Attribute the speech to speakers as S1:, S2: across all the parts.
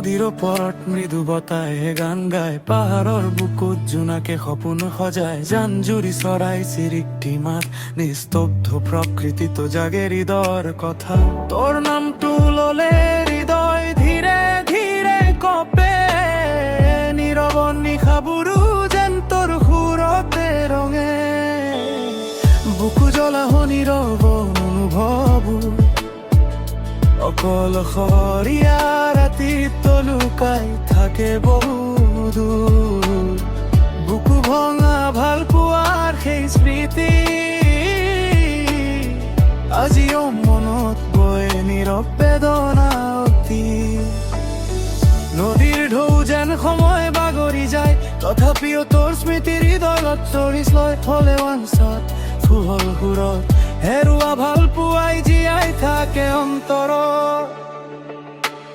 S1: নদীৰ ওপৰত মৃদু বতাহে গান গায়, পাহাৰৰ বুকুত জোনাকে সপোন সজায়, জান জুৰি চৰাই চিৰিকটি মাত, নিস্তব্ধ প্ৰকৃতিত জাগে হৃদয়ৰ কথা। তোৰ নামটো ললে হৃদয় ধীৰে ধীৰে কঁপে, নীৰৱ নিশাবোৰো যেন তোৰ সুৰতে ৰঙে, বুকু জ্বলা নীৰৱ অনুভৱবোৰ অকলশৰীয়া ৰাতিত লুকাই থাকে বহুদূৰ, বুকু ভঙা ভাল পোৱাৰ সেই স্মৃতি আজিও মনত বয় নীৰৱ বেদনা অতি। নদীৰ ঢৌ যেন সময় বাগৰি যায়, তথাপিও তোৰ স্মৃতিৰ হৃদয়ত চৰিছ লয়, হলে ৱাঞ্চাত ফুহল সুৰত হেৰুৱা ভাল পোৱাই জীয়াই থাকে অন্তৰত।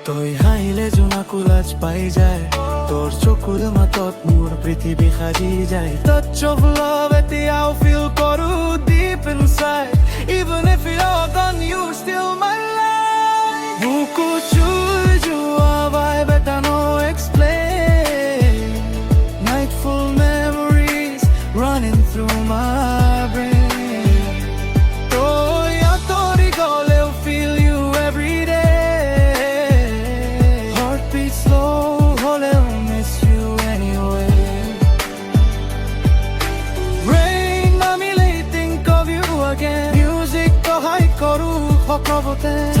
S1: তই হাঁহিলে জোনাকো লাজ পাই যায়, তোৰ চকুৰ মাতত মোৰ পৃথিৱী সাজি যায়, touch of love এতিয়াও feel কৰো deep inside, even if you're all gone you still my life। বুকু চুই যোৱা vibe এটা no explain, nightful memories running through my brain,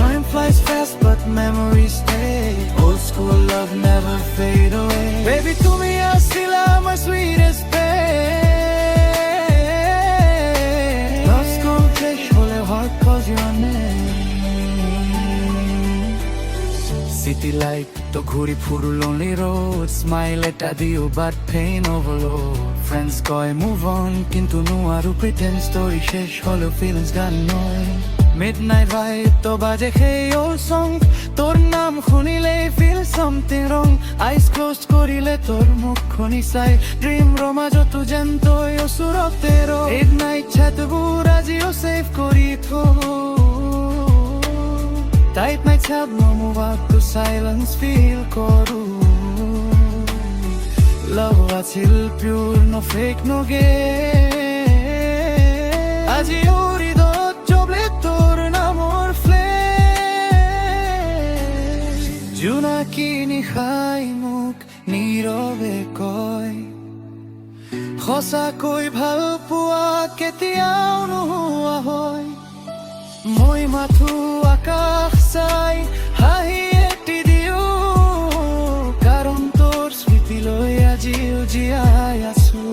S1: time flies fast but memories stay, old school love never fade away, baby তুমি আসিলা my sweetest pain, lost conflict hole heart calls your name, city light to ঘুরি ফুরু lonely road, smile এটা দিও but pain overload, friends কয় move on কিন্তু নোৱাৰো pretend, story শেষ হলো feelings got no end, midnight vibe to baje hey old song, তোর নাম শুনিলে feel something wrong, eyes closed করিলে তোর মুখ খুনি চাই, dream রমাজতো যেন তই ওচৰতে ৰ, midnight chatবোৰ আজিও save কৰি থো, tight nights help me move out to silence feel কৰো, love আছিল pure no fake no game, আজিও হৃদয়ত জবলে তোর নামৰ flame, জোনাকী নিশাই মোক নীৰৱে কয়, সঁচাকৈ ভাল পোৱা কেতিয়াও নোহোৱা হয়, মই মাথো আকাশ চাই হাঁহি এটি দিও, কাৰণ তোৰ স্মৃতিলৈ আজিও জীয়াই আছো,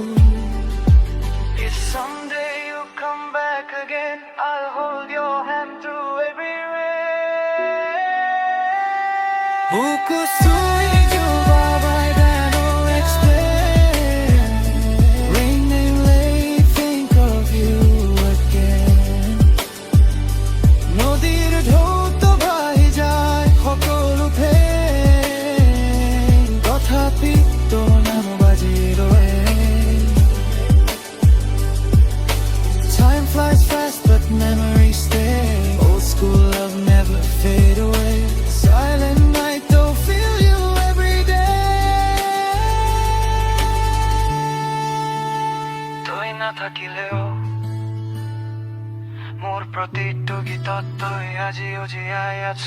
S1: if someday you come back again I'll hold your hand through every rain, বুকু চুই যোৱা vibe that no explain, raining late think of you again, নদীৰ ঢৌত ভাহি যায় সকলো pain, তথাপি তোৰ নাম বাজি ৰয়, time flies fast but memories stay, old school love never fade away, silent night don't feel you every day, তই নাথাকিলেও মোৰ প্ৰতিটো গীতত তই আজিও জীয়াই আছ।